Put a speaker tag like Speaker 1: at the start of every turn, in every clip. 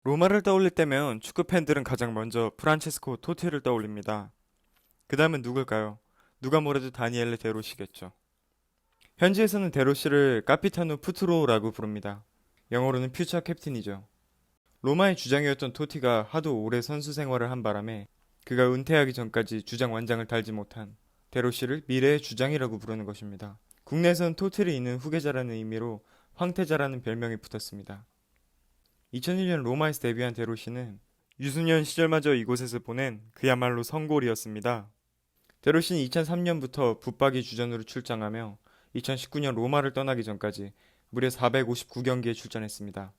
Speaker 1: 로마를 떠올릴 때면 축구 팬들은 가장 먼저 프란체스코 토티를 떠올립니다. 그 다음은 누굴까요? 누가 뭐래도 다니엘레 데로시겠죠. 현지에서는 데로시를 카피타노 푸트로라고 부릅니다. 영어로는 퓨처 캡틴이죠. 로마의 주장이었던 토티가 하도 오래 선수 생활을 한 바람에 그가 은퇴하기 전까지 주장 완장을 달지 못한 데로시를 미래의 주장이라고 부르는 것입니다. 국내에선 토티를 잇는 후계자라는 의미로 황태자라는 별명이 붙었습니다. 2001년 로마에서 데뷔한 데로시는 유소년 시절마저 이곳에서 보낸 그야말로 성골이었습니다. 데로시는 2003년부터 붙박이 주전으로 출장하며 2019년 로마를 떠나기 전까지 무려 459경기에 출전했습니다.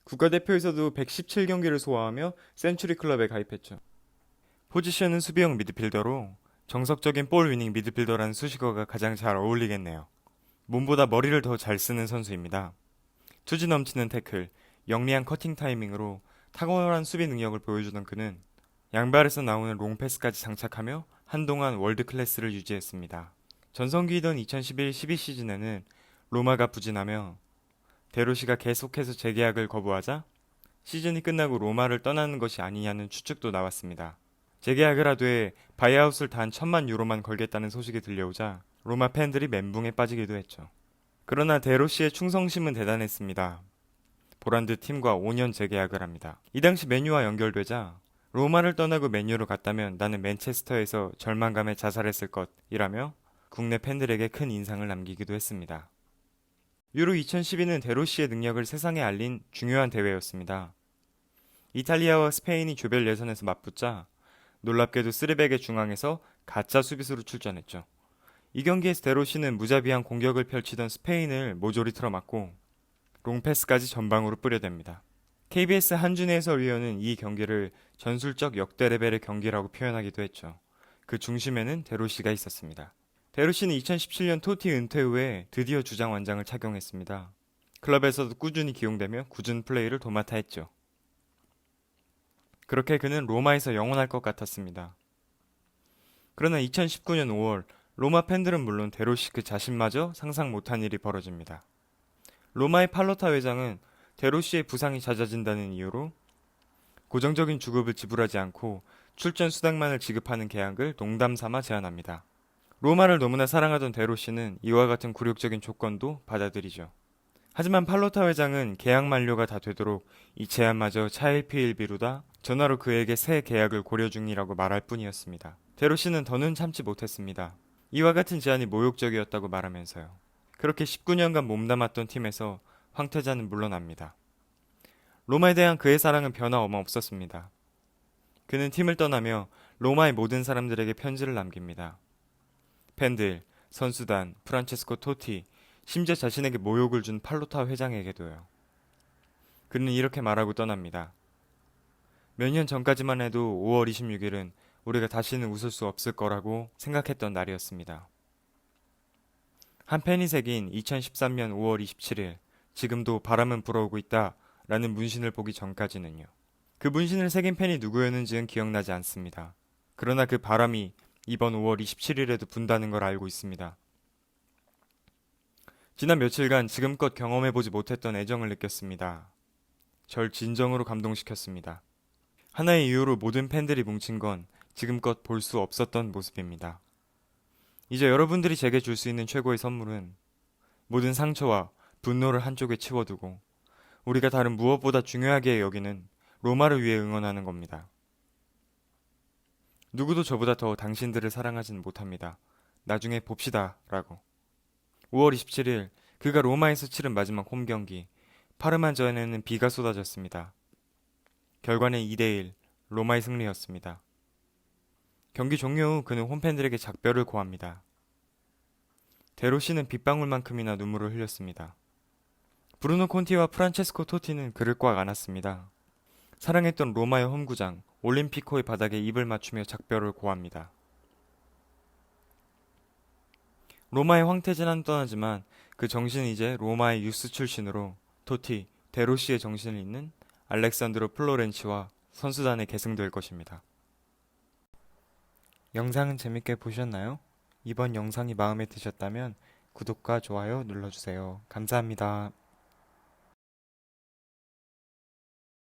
Speaker 1: 국가대표에서도 117경기를 소화하며 센츄리 클럽에 가입했죠. 포지션은 수비형 미드필더로 정석적인 볼 위닝 미드필더라는 수식어가 가장 잘 어울리겠네요. 몸보다 머리를 더 잘 쓰는 선수입니다. 투지 넘치는 태클, 영리한 커팅 타이밍으로 탁월한 수비 능력을 보여주던 그는 양발에서 나오는 롱패스까지 장착하며 한동안 월드 클래스를 유지했습니다. 전성기이던 2011-12 시즌에는 로마가 부진하며 데로시가 계속해서 재계약을 거부하자 시즌이 끝나고 로마를 떠나는 것이 아니냐는 추측도 나왔습니다. 재계약을 하되 바이아웃을 단 1000만 유로만 걸겠다는 소식이 들려오자 로마 팬들이 멘붕에 빠지기도 했죠. 그러나 데로시의 충성심은 대단했습니다. 보란드 팀과 5년 재계약을 합니다. 이 당시 메뉴와 연결되자 로마를 떠나고 메뉴로 갔다면 나는 맨체스터에서 절망감에 자살했을 것이라며 국내 팬들에게 큰 인상을 남기기도 했습니다. 유로 2012는 데로시의 능력을 세상에 알린 중요한 대회였습니다. 이탈리아와 스페인이 조별 예선에서 맞붙자 놀랍게도 쓰리백의 중앙에서 가짜 수비수로 출전했죠. 이 경기에서 데로시는 무자비한 공격을 펼치던 스페인을 모조리 틀어막고 롱패스까지 전방으로 뿌려댑니다. KBS 한준희 해설위원은 이 경기를 전술적 역대 레벨의 경기라고 표현하기도 했죠. 그 중심에는 데로시가 있었습니다. 데로시는 2017년 토티 은퇴 후에 드디어 주장 완장을 착용했습니다. 클럽에서도 꾸준히 기용되며 굳은 플레이를 도맡아 했죠. 그렇게 그는 로마에서 영원할 것 같았습니다. 그러나 2019년 5월 로마 팬들은 물론 데로시 그 자신마저 상상 못한 일이 벌어집니다. 로마의 팔로타 회장은 데로시의 부상이 잦아진다는 이유로 고정적인 주급을 지불하지 않고 출전 수당만을 지급하는 계약을 농담 삼아 제안합니다. 로마를 너무나 사랑하던 데로시는 이와 같은 굴욕적인 조건도 받아들이죠. 하지만 팔로타 회장은 계약 만료가 다 되도록 이 제안마저 차일피일 비루다 전화로 그에게 새 계약을 고려 중이라고 말할 뿐이었습니다. 데로시는 더는 참지 못했습니다. 이와 같은 제안이 모욕적이었다고 말하면서요. 그렇게 19년간 몸담았던 팀에서 황태자는 물러납니다. 로마에 대한 그의 사랑은 변함없었습니다. 그는 팀을 떠나며 로마의 모든 사람들에게 편지를 남깁니다. 팬들, 선수단, 프란체스코 토티, 심지어 자신에게 모욕을 준 팔로타 회장에게도요. 그는 이렇게 말하고 떠납니다. 몇 년 전까지만 해도 5월 26일은 우리가 다시는 웃을 수 없을 거라고 생각했던 날이었습니다. 한 팬이 새긴 2013년 5월 27일, 지금도 바람은 불어오고 있다 라는 문신을 보기 전까지는요. 그 문신을 새긴 팬이 누구였는지는 기억나지 않습니다. 그러나 그 바람이 이번 5월 27일에도 분다는 걸 알고 있습니다. 지난 며칠간 지금껏 경험해보지 못했던 애정을 느꼈습니다. 절 진정으로 감동시켰습니다. 하나의 이유로 모든 팬들이 뭉친 건 지금껏 볼 수 없었던 모습입니다. 이제 여러분들이 제게 줄 수 있는 최고의 선물은 모든 상처와 분노를 한쪽에 치워두고 우리가 다른 무엇보다 중요하게 여기는 로마를 위해 응원하는 겁니다. 누구도 저보다 더 당신들을 사랑하진 못합니다. 나중에 봅시다 라고. 5월 27일 그가 로마에서 치른 마지막 홈경기 파르마전에는 비가 쏟아졌습니다. 결과는 2대1 로마의 승리였습니다. 경기 종료 후 그는 홈팬들에게 작별을 고합니다. 데로시는 빗방울만큼이나 눈물을 흘렸습니다. 브루노 콘티와 프란체스코 토티는 그를 꽉 안았습니다. 사랑했던 로마의 홈구장 올림피코의 바닥에 입을 맞추며 작별을 고합니다. 로마의 황태자는 떠나지만 그 정신은 이제 로마의 유스 출신으로 토티, 데로시의 정신을 잇는 알렉산드로 플로렌치와 선수단에 계승될 것입니다. 영상은 재밌게 보셨나요? 이번 영상이 마음에 드셨다면 구독과 좋아요 눌러주세요. 감사합니다.